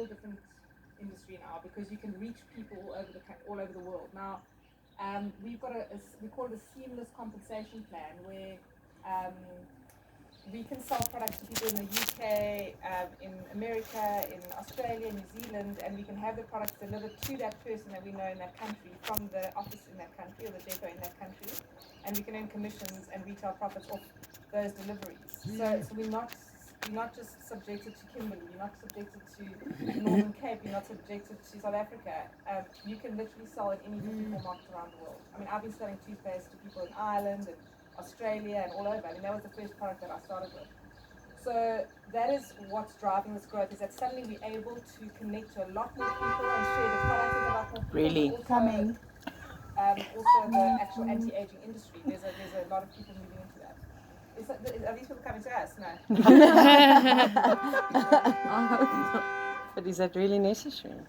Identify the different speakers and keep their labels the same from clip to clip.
Speaker 1: different industry now because you can reach people all over the world. Now, we've got we call it a seamless compensation plan where um, we can sell products to people in the UK, in America, in Australia, New Zealand, and we can have the products delivered to that person that we know in that country from the office in that country or the depot in that country, and we can earn commissions and retail profits off those deliveries. So you're not just subjected to Kimberley, you're not subjected to Northern Cape, you're not subjected to South Africa. You can literally sell in any 54 markets around the world. I mean, I've been selling toothpaste to people in Ireland and Australia and all over. I mean, that was the first product that I started with. So that is what's driving this growth, is that suddenly we're able to connect to a lot more people and share the products with a lot more people.
Speaker 2: Really?
Speaker 1: Also, coming. Also the actual anti-aging industry. There's a lot of people moving into that. Are these people coming to us? No.
Speaker 2: But is that really necessary?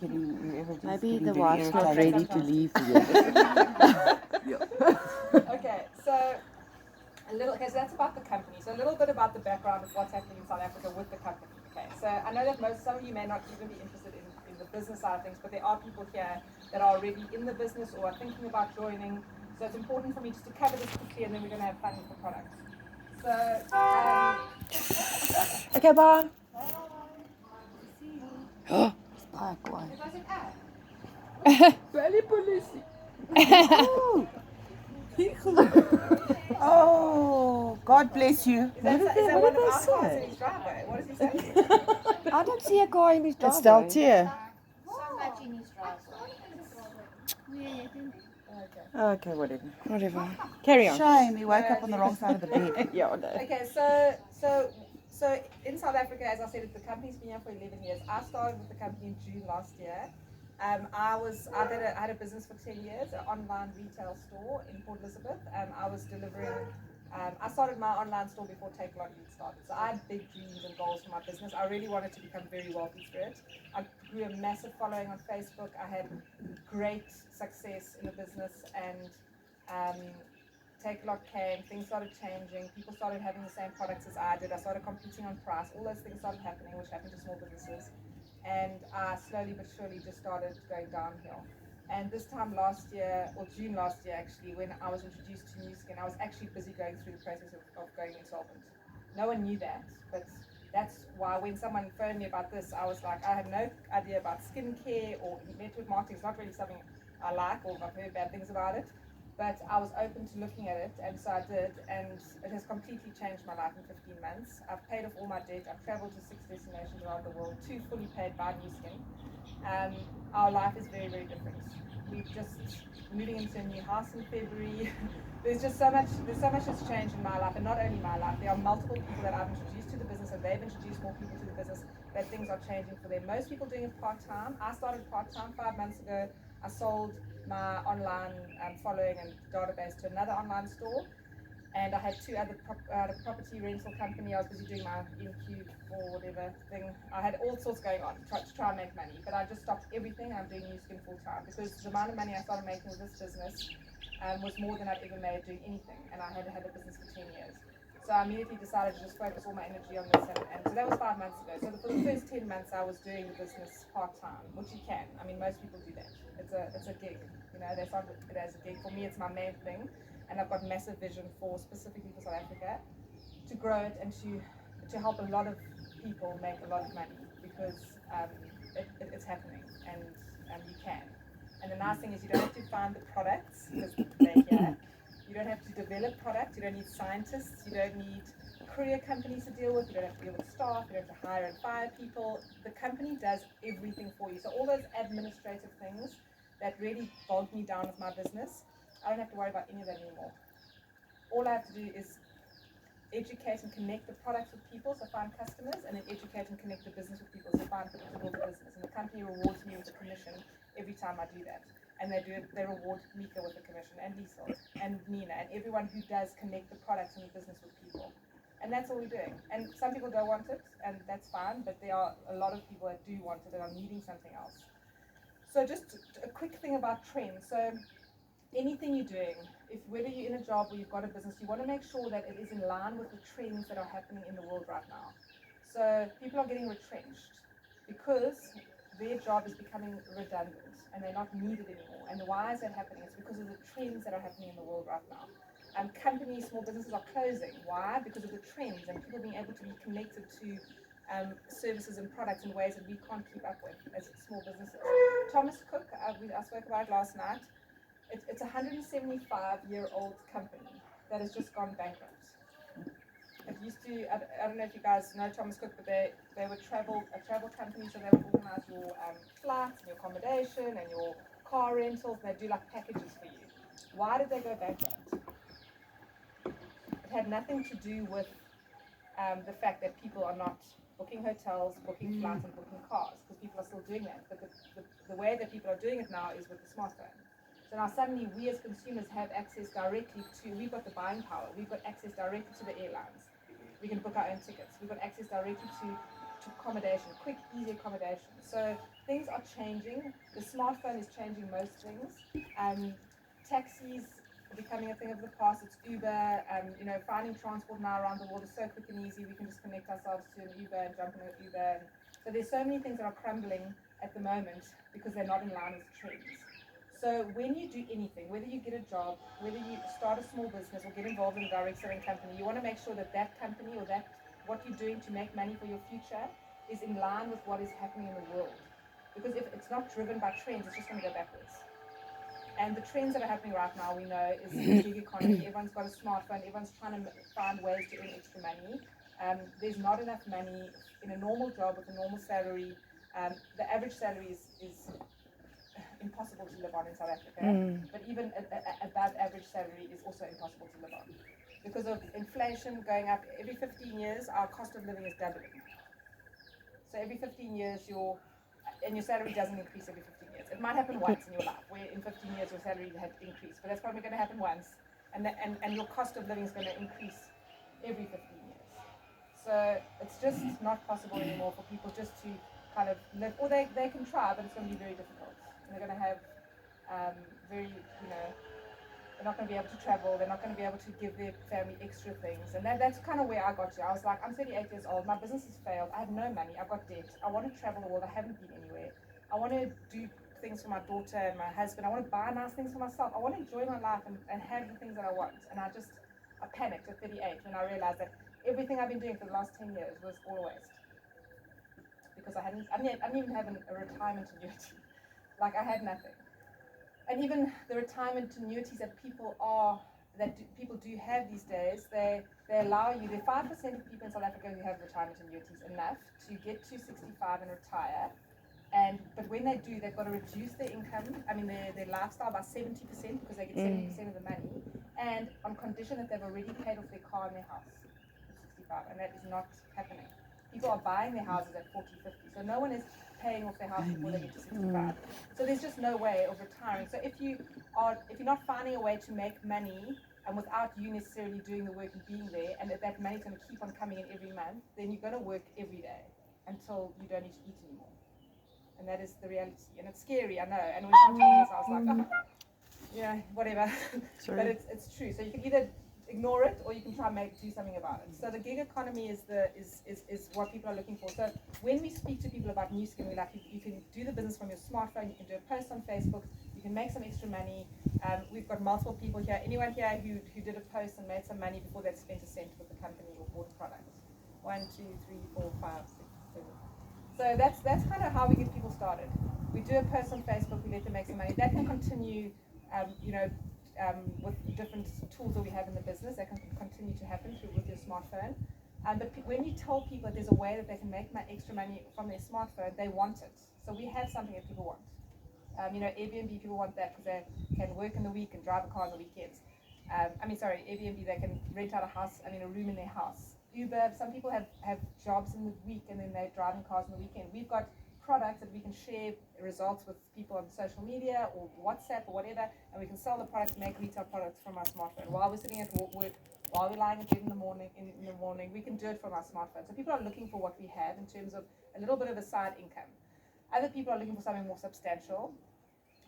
Speaker 3: Maybe the wife's not ready to leave yet.
Speaker 1: Okay, so so that's about the company. So a little bit about the background of what's happening in South Africa with the company. Okay, so I know that some of you may not even be interested in the business side of things, but there are people here that are already in the business or are thinking about joining. So it's important for me just to cover this quickly, and then we're going to have fun with the products. So,
Speaker 2: Okay, bye.
Speaker 3: Oh, spark one.
Speaker 2: Belly police.
Speaker 3: Oh, God bless you.
Speaker 1: Is that one of our cars in his driveway? What does he say?
Speaker 3: I don't see a car in his driveway.
Speaker 2: It's Daltier. Okay, whatever. Carry on.
Speaker 3: Shame, he woke up on the wrong side of the bed.
Speaker 2: Yeah, no.
Speaker 1: Okay, so in South Africa, as I said, the company's been here for 11 years. I started with the company in June last year. I had a business for 10 years, an online retail store in Port Elizabeth. I was delivering. I started my online store before Take Lot Lead started. So I had big dreams and goals for my business. I really wanted to become very wealthy through it. I grew a massive following on Facebook. I had great success in the business, and Take a Lot came, things started changing, people started having the same products as I did, I started competing on price, all those things started happening, which happened to small businesses, and I slowly but surely just started going downhill. And this time last year, or June last year actually, when I was introduced to NuSkin, I was actually busy going through the process of going insolvent. No one knew that, but that's why when someone phoned me about this, I was like, I had no idea about skincare or network marketing. It's not really something I like, or I've heard bad things about it. But I was open to looking at it, and so I did, and it has completely changed my life in 15 months. I've paid off all my debt. I've traveled to 6 destinations around the world, 2 fully paid by NuSkin. Our life is very, very different. We've just moving into a new house in February. There's so much that's changed in my life, and not only my life. There are multiple people that I've introduced to the business, and they've introduced more people to the business, that things are changing for them. Most people doing it part-time. I started part-time 5 months ago. I sold my online following and database to another online store, and I had 2 other property rental company. I was busy doing my NQ or whatever thing. I had all sorts going on to try and make money, but I just stopped everything. I'm doing NuSkin full time because the amount of money I started making with this business was more than I'd ever made doing anything, and I had had a business for 10 years. So I immediately decided to just focus all my energy on this, and so that was 5 months ago. So for the first 10 months, I was doing the business part-time, which you can. I mean, most people do that. It's a gig, you know. They start it as a gig. For me, it's my main thing, and I've got massive vision specifically for South Africa, to grow it and to help a lot of people make a lot of money, because it's happening, and you can. And the nice thing is you don't have to find the products, because they're here. You don't have to develop products, you don't need scientists, you don't need courier companies to deal with, you don't have to deal with staff, you don't have to hire and fire people. The company does everything for you. So all those administrative things that really bogged me down with my business, I don't have to worry about any of that anymore. All I have to do is educate and connect the products with people, so find customers, and then educate and connect the business with people, so find people to build the business. And the company rewards me with a commission every time I do that. And they reward Mika with a commission, and Lisa, and Nina, and everyone who does connect the products and the business with people. And that's all we're doing. And some people don't want it, and that's fine, but there are a lot of people that do want it and are needing something else. So just a quick thing about trends. So anything you're doing, whether you're in a job or you've got a business, you want to make sure that it is in line with the trends that are happening in the world right now. So people are getting retrenched because their job is becoming redundant and they're not needed anymore. And why is that happening? It's because of the trends that are happening in the world right now. Companies, small businesses are closing. Why? Because of the trends and people being able to be connected to services and products in ways that we can't keep up with as small businesses. Thomas Cook, I spoke about it last night. It's a 175-year-old company that has just gone bankrupt. It used to, I don't know if you guys know Thomas Cook, but they were a travel company, so they would organize your flights and your accommodation and your car rentals, and they do like packages for you. Why did they go bankrupt? It had nothing to do with the fact that people are not booking hotels, booking flights, and booking cars, because people are still doing that. But the way that people are doing it now is with the smartphone. So now suddenly we as consumers have access directly to, we've got the buying power, we've got access directly to the airlines. We can book our own tickets. We've got access directly to accommodation, quick, easy accommodation. So things are changing. The smartphone is changing most things. Taxis are becoming a thing of the past. It's Uber. Finding transport now around the world is so quick and easy. We can just connect ourselves to an Uber and jump in an Uber. So there's so many things that are crumbling at the moment because they're not in line with trends. So when you do anything, whether you get a job, whether you start a small business or get involved in a direct selling company, you want to make sure that that company or that what you're doing to make money for your future is in line with what is happening in the world. Because if it's not driven by trends, it's just going to go backwards. And the trends that are happening right now, we know, is the gig economy. Everyone's got a smartphone. Everyone's trying to find ways to earn extra money. There's not enough money in a normal job with a normal salary. The average salary is impossible to live on in South Africa, but even above average salary is also impossible to live on because of inflation going up. Every 15 years our cost of living is doubling. So every 15 years your salary doesn't increase every 15 years. It might happen once in your life where in 15 years your salary had increased, but that's probably going to happen once, and your cost of living is going to increase every 15 years. So it's just not possible anymore for people just to kind of live, or they can try, but it's going to be very difficult. And they're going to have they're not going to be able to travel. They're not going to be able to give their family extra things. And that's kind of where I got to. I was like, I'm 38 years old. My business has failed. I have no money. I've got debt. I want to travel the world. I haven't been anywhere. I want to do things for my daughter and my husband. I want to buy nice things for myself. I want to enjoy my life and have the things that I want. And I panicked at 38 when I realized that everything I've been doing for the last 10 years was all a waste. Because I didn't even have a retirement annuity. Like I had nothing. And even the retirement annuities that people do have these days, they allow you, there are 5% of people in South Africa who have retirement annuities, enough to get to 65 and retire. But when they do, they've got to reduce their income, their lifestyle by 70% because they get 70% of the money, and on condition that they've already paid off their car and their house at 65, and that is not happening. People are buying their houses at 40, 50, so no one is paying off their house before they get to 65. So there's just no way of retiring. So if you're not finding a way to make money and without you necessarily doing the work and being there, and that money's going to keep on coming in every month, then you're going to work every day until you don't need to eat anymore. And that is the reality. And it's scary, I know. And when someone told me this, I was like, whatever. But it's true. So you can either ignore it or you can try and do something about it. So the gig economy is what people are looking for. So when we speak to people about NuSkin, we're like, you can do the business from your smartphone, you can do a post on Facebook, you can make some extra money. We've got multiple people here. Anyone here who did a post and made some money before they'd spent a cent with the company or bought a product? 1, 2, 3, 4, 5, 6, 7. So that's kind of how we get people started. We do a post on Facebook, we let them make some money. That can continue, with different tools that we have in the business. That can continue to happen with your smartphone. But when you tell people that there's a way that they can make extra money from their smartphone, they want it. So we have something that people want. Airbnb, people want that because they can work in the week and drive a car on the weekends. Airbnb, they can rent out a room in their house. Uber, some people have jobs in the week and then they're driving cars on the weekend. We've got products that we can share results with people on social media or WhatsApp or whatever, and we can sell the products, make retail products from our smartphone while we're sitting at work, while we're lying in bed in the morning. We can do it from our smartphone. So people are looking for what we have in terms of a little bit of a side income. Other people are looking for something more substantial,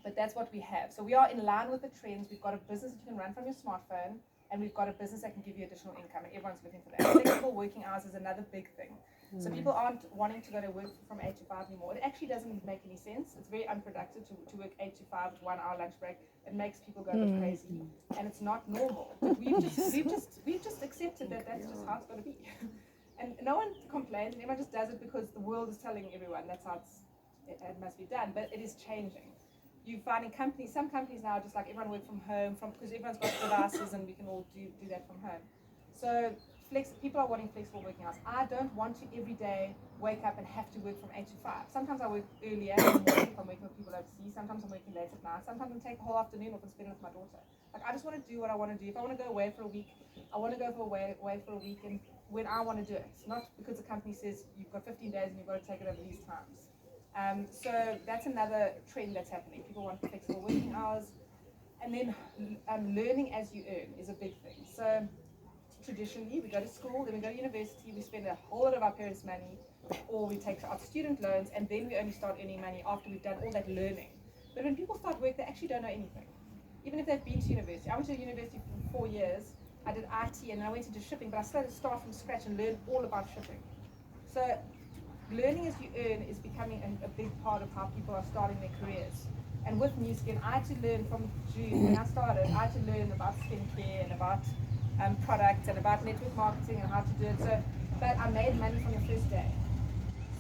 Speaker 1: but that's what we have. So we are in line with the trends. We've got a business that you can run from your smartphone, and we've got a business that can give you additional income, and everyone's looking for that. Flexible working hours is another big thing. So people aren't wanting to go to work from 8 to 5 anymore. It actually doesn't make any sense. It's very unproductive to work 8 to 5 with 1 hour lunch break. It makes people go a bit crazy, and it's not normal. But we've just accepted that that's just how it's going to be. And no one complains. Everyone just does it because the world is telling everyone that's how it must be done. But it is changing. You find in companies, some companies now are just like everyone work from home because everyone's got devices and we can all do that from home. So people are wanting flexible working hours. I don't want to every day wake up and have to work from 8 to 5. Sometimes I work earlier in the morning if I'm working with people overseas. Sometimes I'm working late at night. Sometimes I take the whole afternoon off and spend it with my daughter. Like, I just want to do what I want to do. If I want to go away for a week, I want to go away for a week and when I want to do it. Not because the company says you've got 15 days and you've got to take it over these times. So that's another trend that's happening. People want flexible working hours. And then learning as you earn is a big thing. So traditionally, we go to school, then we go to university, we spend a whole lot of our parents' money, or we take out student loans, and then we only start earning money after we've done all that learning. But when people start work, they actually don't know anything. Even if they've been to university. I went to university for 4 years, I did IT, and then I went into shipping, but I still had to start from scratch and learn all about shipping. So learning as you earn is becoming a big part of how people are starting their careers. And with NuSkin, I had to learn from June, when I started, I had to learn about skincare and about products and about network marketing and how to do it. So, but I made money from the first day.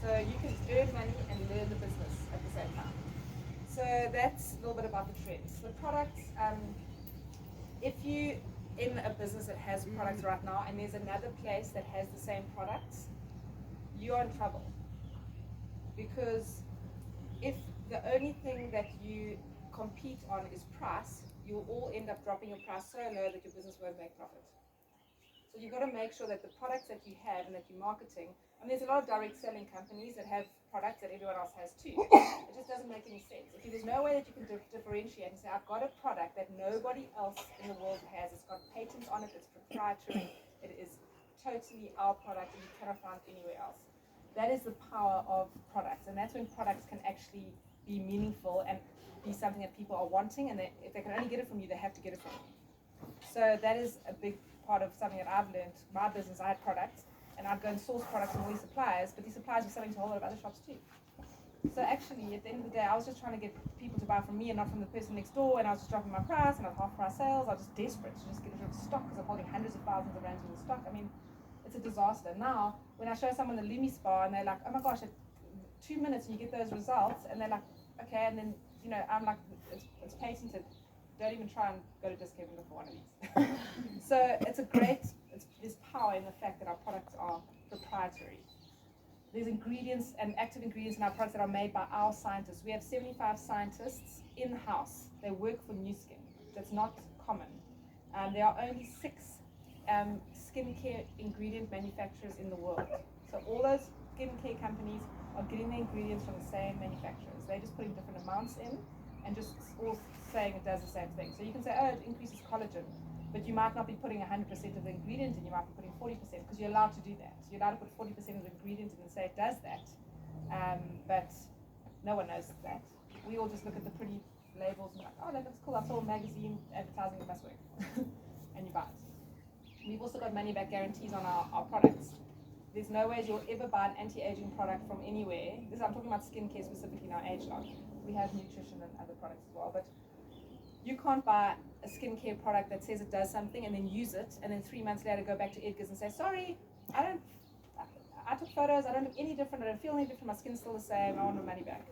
Speaker 1: So you can earn money and learn the business at the same time. So that's a little bit about the trends. The products, if you in a business that has products right now and there's another place that has the same products, you're in trouble. Because if the only thing that you compete on is price, you'll all end up dropping your price so low that your business won't make profit. So you've got to make sure that the products that you have and that you're marketing, and there's a lot of direct selling companies that have products that everyone else has too. It just doesn't make any sense. If there's no way that you can differentiate and say, I've got a product that nobody else in the world has, it's got patents on it, it's proprietary, it is totally our product and you cannot find it anywhere else. That is the power of products, and that's when products can actually be meaningful and be something that people are wanting, and if they can only get it from you, they have to get it from you. So that is a big part of something that I've learned. My business, I had products, and I'd go and source products from all these suppliers, but these suppliers were selling to a whole lot of other shops too. So actually, at the end of the day, I was just trying to get people to buy from me and not from the person next door, and I was just dropping my price, and I had half price sales. I was just desperate to just get rid of stock because I'm holding hundreds of thousands of rands worth of stock. I mean, it's a disaster. Now, when I show someone the Lumi Spa, and they're like, oh my gosh, 2 minutes and you get those results, and they're like, okay, and then, I'm like, it's patented. Don't even try and go to discount and look for one of these. So there's power in the fact that our products are proprietary. There's ingredients and active ingredients in our products that are made by our scientists. We have 75 scientists in-house. They work for NuSkin. That's not common. There are only 6 skincare ingredient manufacturers in the world. So all those skincare companies are getting the ingredients from the same manufacturers. They're just putting different amounts in and just all saying it does the same thing. So you can say, oh, it increases collagen, but you might not be putting 100% of the ingredient in, you might be putting 40% because you're allowed to do that. So you're allowed to put 40% of the ingredient in and say it does that, but no one knows that. We all just look at the pretty labels and like, oh, that looks cool, I saw a magazine advertising, it must work, and you buy it. We've also got money back guarantees on our products. There's no way you'll ever buy an anti-aging product from anywhere. I'm talking about skincare specifically now, Age Lock. We have nutrition and other products as well, but you can't buy a skincare product that says it does something and then use it, and then 3 months later go back to Edgar's and say, sorry, I took photos, I don't look any different, I don't feel any different, my skin's still the same, I want my money back.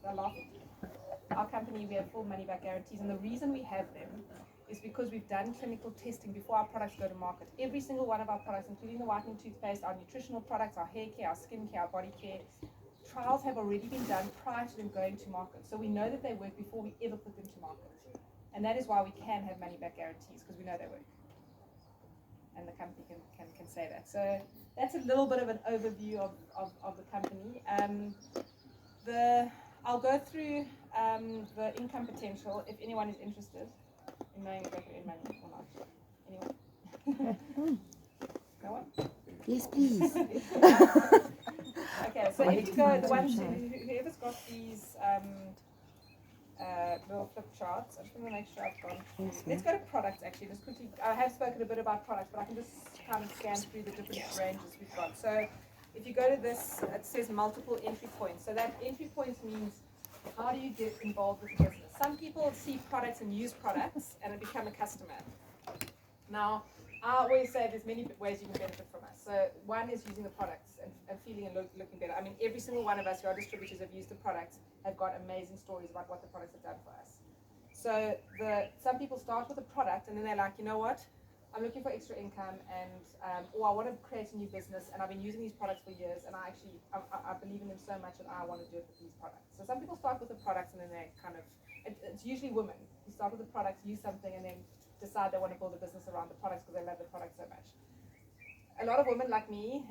Speaker 1: They'll laugh at you. Our company, we have full money back guarantees, and the reason we have them is because we've done clinical testing before our products go to market. Every single one of our products, including the whitening toothpaste, our nutritional products, our hair care, our skin care, our body care, trials have already been done prior to them going to market. So we know that they work before we ever put them to market. And that is why we can have money back guarantees, because we know they work. And the company can say that. So that's a little bit of an overview of the company. I'll go through the income potential if anyone is interested in knowing if I can earn money or not. Anyone? No one?
Speaker 3: Yes, please.
Speaker 1: Okay, so if you go, the ones whoever's got these little flip charts, I'm just going to make sure I've gone through. Let's go to products actually, just quickly. I have spoken a bit about products, but I can just kind of scan through the different ranges we've got. So if you go to this, it says multiple entry points. So that entry points means how do you get involved with the business? Some people see products and use products and become a customer. Now, I always say there's many ways you can benefit from us. So one is using the products and feeling and looking better. I mean, every single one of us who are distributors have used the products have got amazing stories about what the products have done for us. So some people start with a product and then they're like, you know what? I'm looking for extra income or I want to create a new business and I've been using these products for years and I believe in them so much that I want to do it with these products. So some people start with the products and then they it's usually women who start with the products, use something and then decide they want to build a business around the products because they love the products so much. A lot of women like me,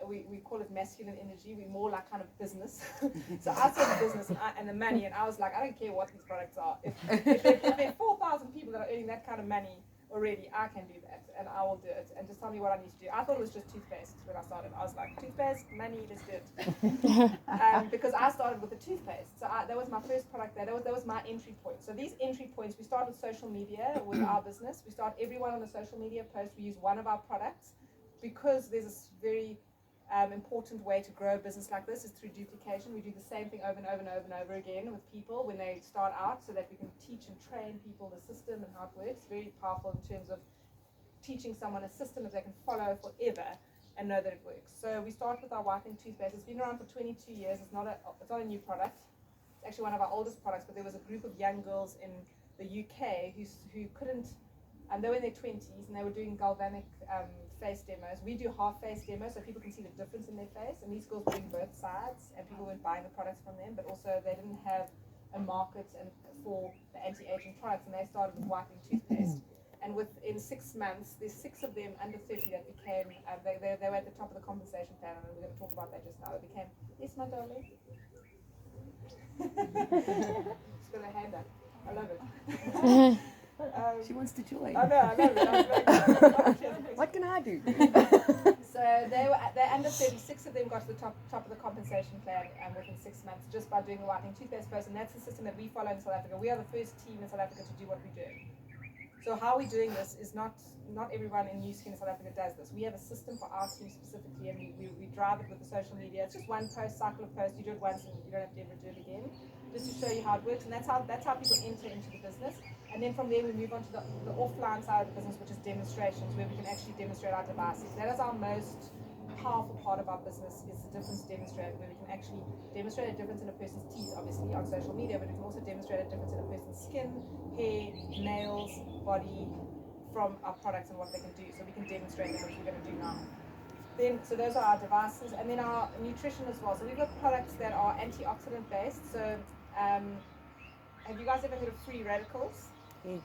Speaker 1: we call it masculine energy. We're more like kind of business. So I saw the business and the money, and I was like, I don't care what these products are. If there are 4,000 people that are earning that kind of money already, I can do that, and I will do it. And just tell me what I need to do. I thought it was just toothpaste when I started. I was like, toothpaste, money, let's do it. Because I started with the toothpaste. So that was my first product there. That was my entry point. So these entry points, we start with social media with our business. We start everyone on a social media post. We use one of our products. Because there's a very important way to grow a business like this is through duplication. We do the same thing over and over and over and over again with people when they start out so that we can teach and train people the system and how it works. Very powerful in terms of teaching someone a system that they can follow forever and know that it works. So we start with our whitening toothpaste. It's been around for 22 years. It's not a new product. It's actually one of our oldest products, but there was a group of young girls in the UK who couldn't, and they were in their 20s and they were doing galvanic face demos. We do half face demos so people can see the difference in their face, and these girls were doing both sides and people weren't buying the products from them, but also they didn't have a market for the anti-aging products, and they started with whitening toothpaste. And within 6 months, there's 6 of them under 30 that became, they were at the top of the compensation plan, and we're going to talk about that just now. They became, yes, my darling? She's got her hand up. I love it.
Speaker 3: She wants to join.
Speaker 1: I know.
Speaker 2: What can I do?
Speaker 1: So they're under 36 of them got to the top of the compensation plan within 6 months just by doing the whitening toothpaste post, and that's the system that we follow in South Africa. We are the first team in South Africa to do what we do. So how we're doing this is not everyone in NuSkin in South Africa does this. We have a system for our team specifically, and we drive it with the social media. It's just one post, cycle of posts. You do it once and you don't have to ever do it again, just to show you how it works. And that's how people enter into the business. And then from there we move on to the offline side of the business, which is demonstrations, where we can actually demonstrate our devices. That is our most powerful part of our business, is the difference demonstrated, where we can actually demonstrate a difference in a person's teeth, obviously on social media, but we can also demonstrate a difference in a person's skin, hair, nails, body, from our products and what they can do. So we can demonstrate them, which we're going to do now. So those are our devices, and then our nutrition as well. So we've got products that are antioxidant based. So have you guys ever heard of free radicals?
Speaker 3: Yes.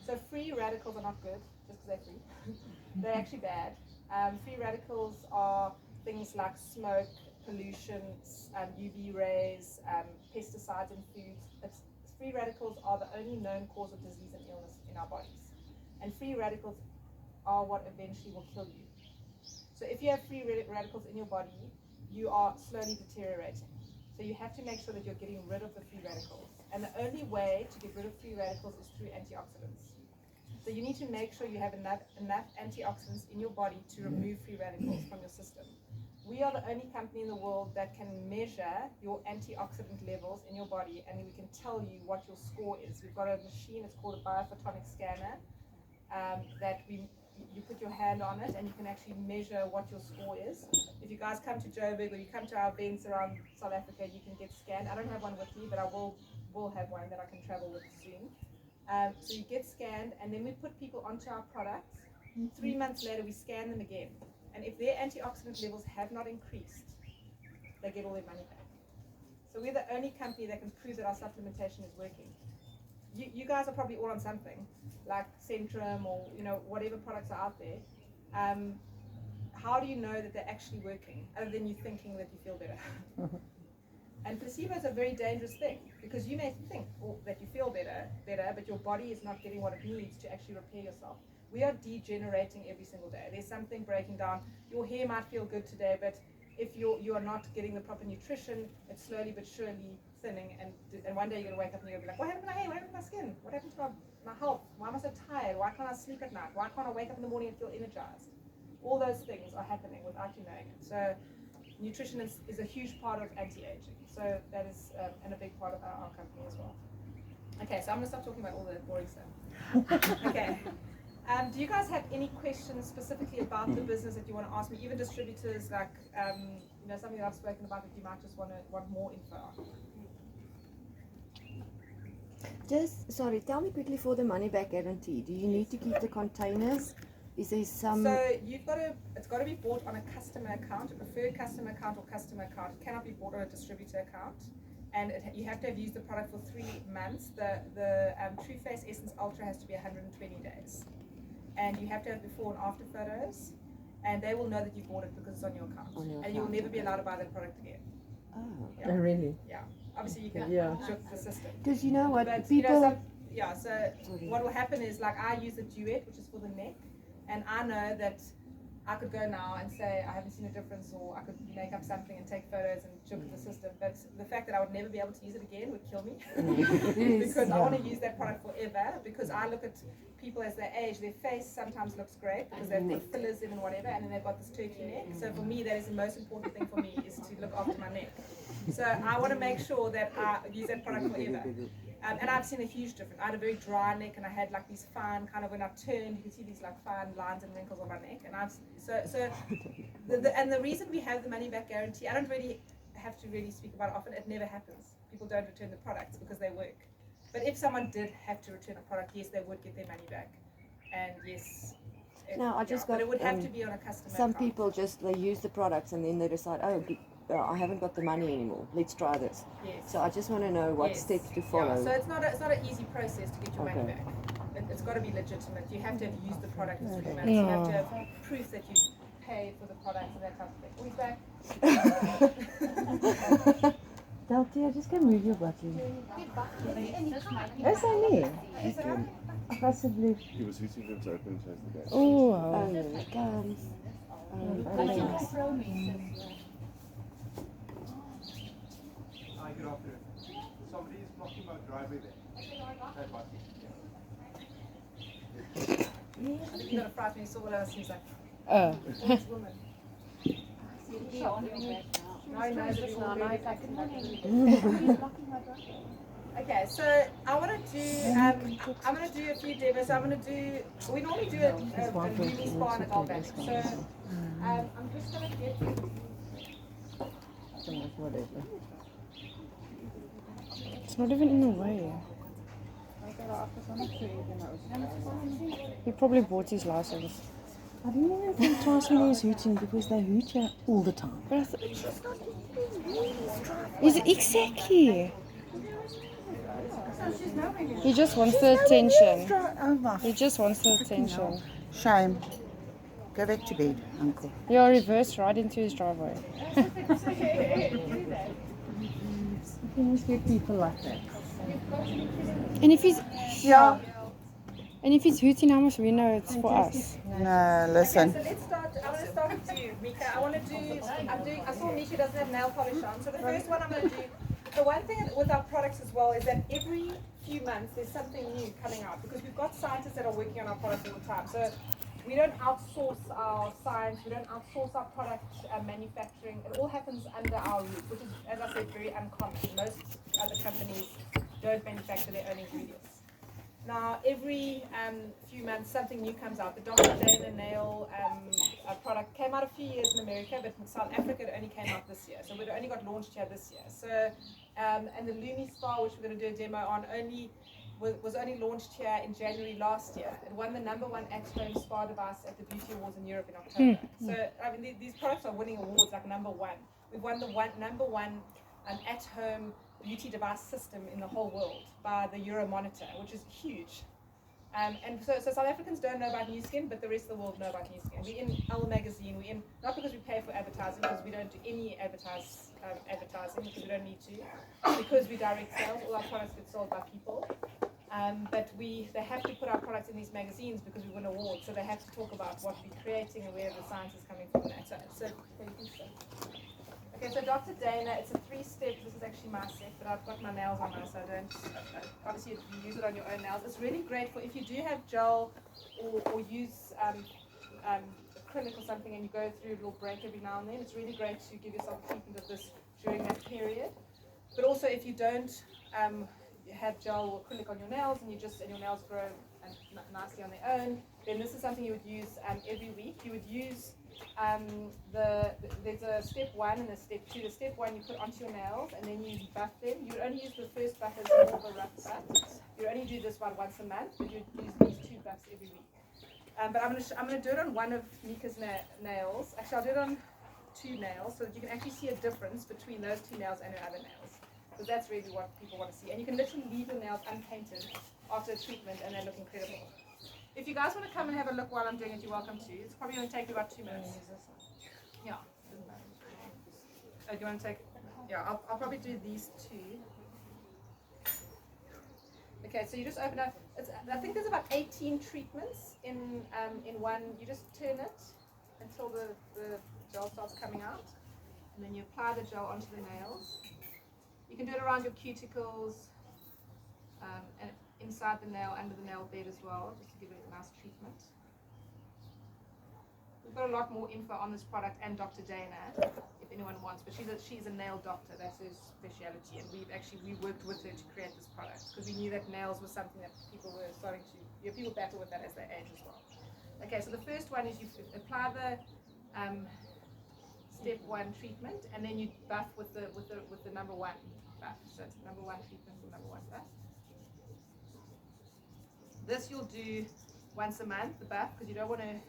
Speaker 1: So free radicals are not good just because they're free. They're actually bad. Free radicals are things like smoke, pollution, UV rays, pesticides in foods. Free radicals are the only known cause of disease and illness in our bodies. And free radicals are what eventually will kill you. So if you have free radicals in your body, you are slowly deteriorating. So you have to make sure that you're getting rid of the free radicals. And the only way to get rid of free radicals is through antioxidants. So you need to make sure you have enough antioxidants in your body to remove free radicals from your system. We are the only company in the world that can measure your antioxidant levels in your body, and we can tell you what your score is. We've got a machine, it's called a biophotonic scanner, that you put your hand on it and you can actually measure what your score is. If you guys come to Joburg or you come to our events around South Africa, you can get scanned. I don't have one with me, but I will have one that I can travel with soon. So you get scanned, and then we put people onto our products. 3 months later, we scan them again. And if their antioxidant levels have not increased, they get all their money back. So we're the only company that can prove that our supplementation is working. You guys are probably all on something, like Centrum or whatever products are out there. How do you know that they're actually working, other than you thinking that you feel better? And placebo is a very dangerous thing, because you may think that you feel better, but your body is not getting what it needs to actually repair yourself. We are degenerating every single day. There's something breaking down. Your hair might feel good today, but if you are not getting the proper nutrition, it's slowly but surely thinning, and one day you're going to wake up and you're going to be like, what happened to my hair? What happened to my skin? What happened to my health? Why am I so tired? Why can't I sleep at night? Why can't I wake up in the morning and feel energized? All those things are happening without you knowing it. So nutrition is a huge part of anti-aging. So that is and a big part of our company as well. Okay, so I'm going to stop talking about all the boring stuff. Okay. Do you guys have any questions specifically about the business that you want to ask me? Even distributors, like something that I've spoken about that you might just want more info on.
Speaker 3: Sorry, tell me quickly for the money back guarantee. Do you need to keep the containers? Is there some?
Speaker 1: So it's got to be bought on a customer account, a preferred customer account or customer account. It cannot be bought on a distributor account. And you have to have used the product for 3 months. The True Face Essence Ultra has to be 120 days. And you have to have before and after photos. And they will know that you bought it because it's on your account. And you will never be allowed to buy that product again.
Speaker 3: Oh.
Speaker 1: Yeah.
Speaker 2: Oh, really?
Speaker 1: Yeah. Obviously you can shook the system.
Speaker 3: Because you know what,
Speaker 1: But
Speaker 3: people.
Speaker 1: so what will happen is, like, I use a duet, which is for the neck, and I know that I could go now and say I haven't seen a difference, or I could make up something and take photos and shook the system. But the fact that I would never be able to use it again would kill me. Because I want to use that product forever, because I look at people as they age, their face sometimes looks great because they've put fillers in and whatever, and then they've got this turkey neck. So for me, that is the most important thing for me, is to look after my neck. So I want to make sure that I use that product forever. And I've seen a huge difference. I had a very dry neck, and I had like these fine, kind of, when I turned, you can see these like fine lines and wrinkles on my neck. And and the reason we have the money back guarantee, I don't really have to really speak about it often. It never happens. People don't return the products because they work. But if someone did have to return a product, yes, they would get their money back. And yes. But it would have to be on a customer
Speaker 3: Some
Speaker 1: account.
Speaker 3: people they use the products and then they decide, I haven't got the money anymore. Let's try this.
Speaker 1: Yes.
Speaker 3: So I just want to know what steps to follow.
Speaker 1: Yeah, so it's not an easy process to get your money back. It's got to be legitimate. You have to have used the product for 3 months. You have to have proof that you paid for the product and that type of thing. Oh, he's back.
Speaker 2: Deltia, just go move your button. Is hy nie? Asseblief.
Speaker 4: He was hooting them to open and close the gate.
Speaker 2: Oh,
Speaker 3: Here it comes.
Speaker 5: Hi, good afternoon. Somebody is blocking my driveway there. That button.
Speaker 1: I think you got a fright when you saw what else. He was like,
Speaker 2: oh.
Speaker 1: this woman. No, he knows that Okay, so I want to do, I'm going to do a few demos. We normally do a beauty spa and a galvanic. So I'm just going to get
Speaker 2: It's not even in the way. He probably bought his license. I didn't even think twice when he was hooting, because they hoot here all the time. But I thought, exactly. He just wants the attention. He just wants the attention.
Speaker 6: Shame. Go back to bed, Uncle.
Speaker 2: You're reversed right into his driveway. You must get people like that. And if he's and if he's hooting, how much we know it's for us.
Speaker 6: No, listen.
Speaker 1: Okay, so let's start. I want to start with you, Mika. I saw Misha doesn't have nail polish on. So the first one I'm going to do, the one thing with our products as well is that every few months there's something new coming out, because we've got scientists that are working on our products all the time. So we don't outsource our science, we don't outsource our product manufacturing. It all happens under our roof, which is, as I said, very uncommon. Most other companies don't manufacture their own ingredients. Now, every few months, something new comes out. The Dr. Dana Nail product came out a few years in America, but in South Africa it only came out this year. So it only got launched here this year. So, and the Lumi Spa, which we're going to do a demo on, was only launched here in January last year. It won the #1 at-home spa device at the Beauty Awards in Europe in October. So, I mean, these products are winning awards like #1. We've won the #1 at-home beauty device system in the whole world by the Euromonitor, which is huge. And so South Africans don't know about NuSkin, but the rest of the world know about NuSkin. We're in Elle magazine. We're in, not because we pay for advertising, because we don't do any advertising, because we don't need to, because we direct sales. All our products get sold by people. But they have to put our products in these magazines because we win awards, so they have to talk about what we're creating and where the science is coming from. Okay, so Dr. Dana, it's a 3-step. This is actually my set, but I've got my nails on now, so I don't. Obviously, you use it on your own nails. It's really great for if you do have gel or use acrylic or something and you go through, it will break every now and then. It's really great to give yourself a treatment of this during that period. But also if you don't have gel or acrylic on your nails and your nails grow nicely on their own, then this is something you would use every week. You would use there's a step 1 and a step 2. The step 1 you put onto your nails and then you buff them. You would only use the first buff as more of a rough buff. You would only do this one once a month, but you'd use these 2 buffs every week. But I'm going to do it on one of Nika's nails. Actually, I'll do it on 2 nails so that you can actually see a difference between those 2 nails and her other nails. Because that's really what people want to see. And you can literally leave your nails unpainted after a treatment and they look incredible. If you guys want to come and have a look while I'm doing it, you're welcome to. It's probably going to take you about 2 minutes. Yeah. Do you want to take? Yeah, I'll probably do these 2. Okay, so you just open up. I think there's about 18 treatments in one. You just turn it until the gel starts coming out, and then you apply the gel onto the nails. You can do it around your cuticles, and inside the nail, under the nail bed as well, just to give it a nice treatment. We've got a lot more info on this product and Dr. Dana, if anyone wants, but she's a nail doctor, that's her speciality, and we worked with her to create this product, because we knew that nails was something that people were starting to, people battle with that as they age as well. Okay, so the first one is you apply the step 1 treatment, and then you buff with the number 1 buff. So it's number 1 treatment or number 1 buff. This you'll do once a month, the buff, because you don't want to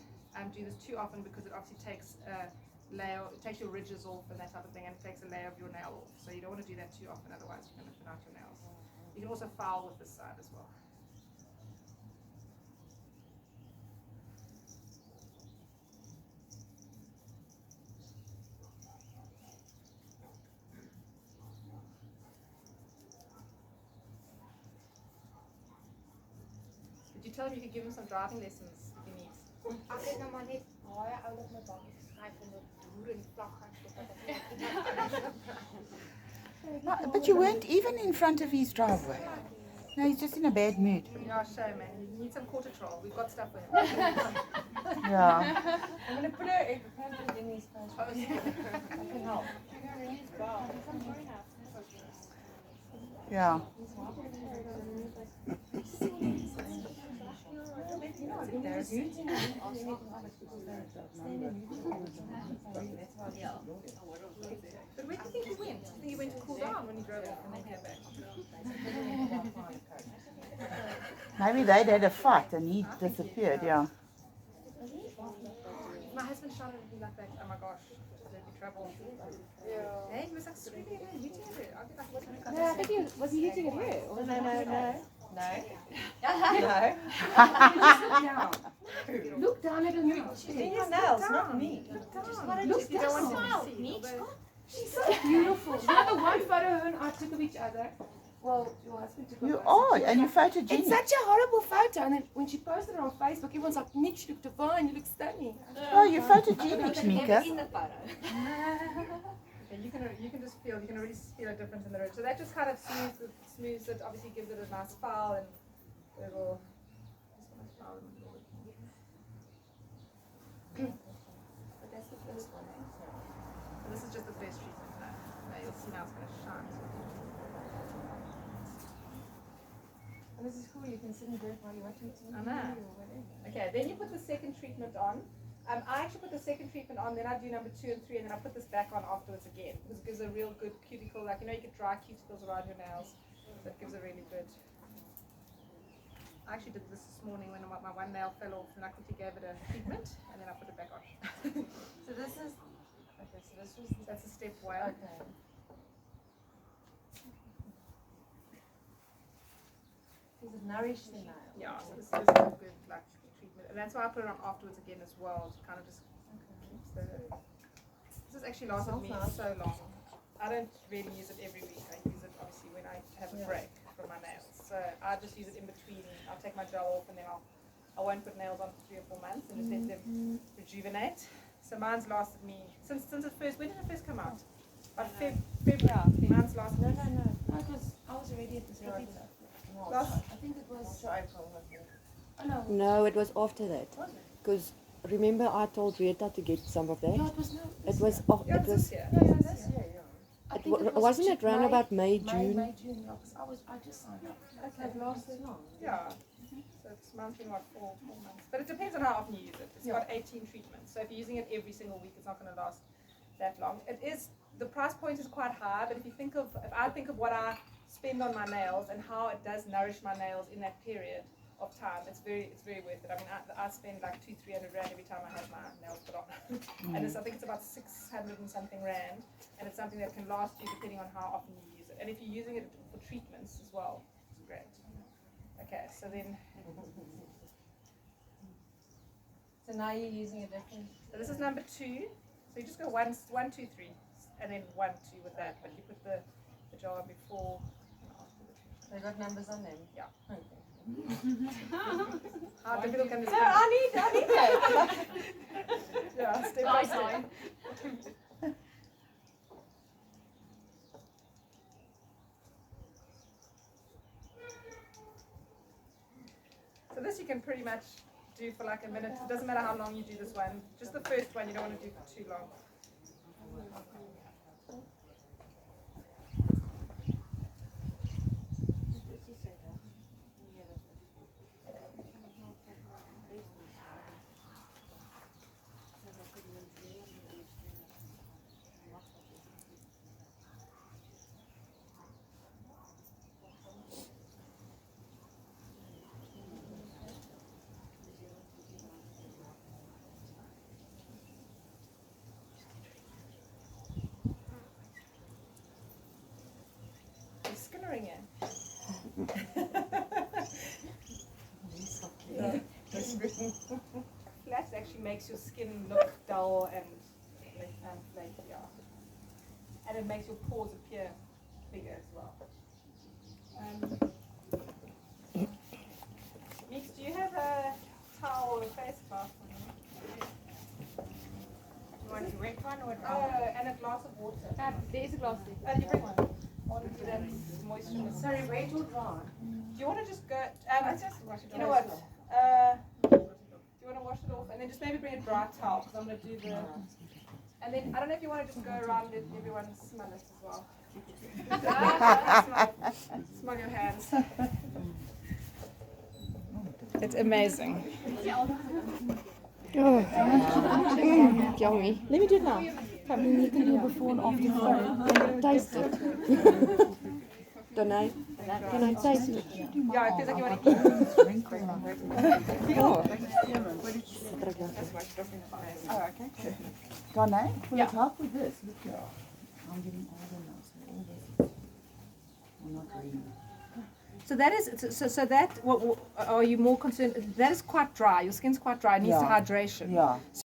Speaker 1: do this too often, because it obviously takes a layer, it takes your ridges off and that type of thing, and it takes a layer of your nail off. So you don't want to do that too often, otherwise you're going to thin out your nails. You can also file with this side as well. Did you tell him you could give him some driving lessons if he needs?
Speaker 7: Ek het nou maar net baie oulik met bankie geskryf en dit boer in die vlag gaan
Speaker 6: No, but you weren't even in front of his driveway. No, he's just in a bad mood.
Speaker 1: Yeah, shame, man. You need some Cortitrol. We've got stuff for him.
Speaker 6: Yeah.
Speaker 2: I'm going to put it in his face.
Speaker 1: Oh, yeah.
Speaker 2: I can help.
Speaker 6: Yeah.
Speaker 1: But where do you think he went? I think he went to cool down when he drove off and then came back.
Speaker 6: Maybe they'd had a fight and he disappeared, yeah.
Speaker 1: My husband shot at me like that. Oh my gosh. There'd be trouble. Yeah. He was like screaming at me. You did it. I'll get back with him.
Speaker 2: No, I think was he hitting at you? Or
Speaker 3: No.
Speaker 2: Look down at him.
Speaker 3: In your nails, not me.
Speaker 1: Look down. You don't want him to see.
Speaker 2: She's so beautiful. You know the one photo her and I took of each other? Well, your husband took
Speaker 6: You
Speaker 2: of us.
Speaker 6: are, and you're
Speaker 2: It's
Speaker 6: photogenic.
Speaker 2: such a horrible photo. And then when she posted it on Facebook, everyone's like, Mitch, you look divine. You look stunning.
Speaker 6: Oh, you're photogenic, Mika.
Speaker 3: In the photo.
Speaker 1: And you can just feel, you can already feel a difference in the ridge. So that just kind of smooths it, obviously gives it a nice file, and it will just want to file them a little bit. But that's the first one, eh? So this is just the first treatment. Now you'll see now it's going to shine.
Speaker 2: And this is cool. You can sit and do it while you're watching TV
Speaker 1: I know.
Speaker 2: or whatever.
Speaker 1: Okay, then you put the second treatment on. I actually put the second treatment on, then I do number 2 and 3, and then I put this back on afterwards again, because it gives a real good cuticle, like, you know, you get dry cuticles around your nails, that gives a really good. I actually did this morning when my one nail fell off, and I quickly gave it a treatment, and then I put it back on.
Speaker 3: So this is, okay, so this was,
Speaker 1: That's a step 1.
Speaker 3: okay. Does it nourish the nail?
Speaker 1: Yeah, so this is a good, like, treatment, and that's why I put it on afterwards again as well, to kind of just keeps the. This has actually lasted me so long. I don't really use it every week. I use it obviously when I have a break from my nails. So I just use it in between. I'll take my gel off and then I won't put nails on for 3 or 4 months and just let them rejuvenate. So mine's lasted me since it first. When did it first come out? About February. Mine's lasted.
Speaker 2: No, because I was already at this party.
Speaker 1: Last,
Speaker 2: I think it was.
Speaker 3: April,
Speaker 2: Oh no.
Speaker 3: No, it was after that. Because remember I told Rita to get some of that?
Speaker 8: Yeah, it was no.
Speaker 3: It was, oh,
Speaker 1: Yeah,
Speaker 3: it
Speaker 1: it's
Speaker 3: was,
Speaker 1: this year.
Speaker 8: Yeah, this year, yeah. I
Speaker 3: it
Speaker 8: think
Speaker 3: wa-
Speaker 8: was
Speaker 3: wasn't it round about May,
Speaker 8: May,
Speaker 3: June?
Speaker 8: June, yeah, because I just signed up.
Speaker 1: Okay.
Speaker 8: It lasted long.
Speaker 1: Yeah. So it's mounting what, 4 months. But it depends on how often you use it. It's got 18 treatments. So if you're using it every single week, it's not going to last that long. It is, the price point is quite high, but if I think of what I spend on my nails and how it does nourish my nails in that period of time, it's very worth it. I mean, I spend like 200-300 rand every time I have my nails put on. And I think it's about 600 and something rand, and it's something that can last you depending on how often you use it. And if you're using it for treatments as well, it's great. Okay, so then,
Speaker 7: So now you're using a different.
Speaker 1: so this is number 2. So you just go 1, 2, 3, and then 1, 2 with that, but you put the jar before and after the treatment.
Speaker 7: They got numbers on them.
Speaker 1: Yeah.
Speaker 7: Okay.
Speaker 1: How difficult can this
Speaker 7: So
Speaker 1: be?
Speaker 7: I need that.
Speaker 1: Yeah, step by step. So this you can pretty much do for like a minute. It doesn't matter how long you do this one. Just the first one you don't want to do for too long. You're skinnering it. Flat actually makes your skin look dull and flaky, yeah. And it makes your pores appear bigger as well. Meeks, do you have a towel or a face mask on you?
Speaker 7: You want a wet one or a dry
Speaker 1: Oh,
Speaker 7: one?
Speaker 1: and a glass of water.
Speaker 7: There is a glass there.
Speaker 1: And you bring one. That moisture.
Speaker 7: Sorry, wet or dry?
Speaker 1: Do you want to just go?
Speaker 7: just wash it
Speaker 1: You know
Speaker 7: off.
Speaker 1: what? Do you want to wash it off and then just maybe bring a dry towel because I'm going to do the. And then I don't know if you want to just go around and everyone smell it as well. Smell your hands. It's amazing.
Speaker 2: Oh, yummy.
Speaker 3: Let me do it now.
Speaker 6: You can do before and after.
Speaker 3: Taste it. Don't I? Can I taste it?
Speaker 1: Yeah, it feels like you want to eat.
Speaker 6: Oh, okay. Donna, will it help with this? Look here. I'm getting older now, so all this will not really.
Speaker 1: So that is so that. What are you more concerned? That is quite dry. Your skin's quite dry. It needs
Speaker 6: Yeah.
Speaker 1: hydration.
Speaker 6: Yeah.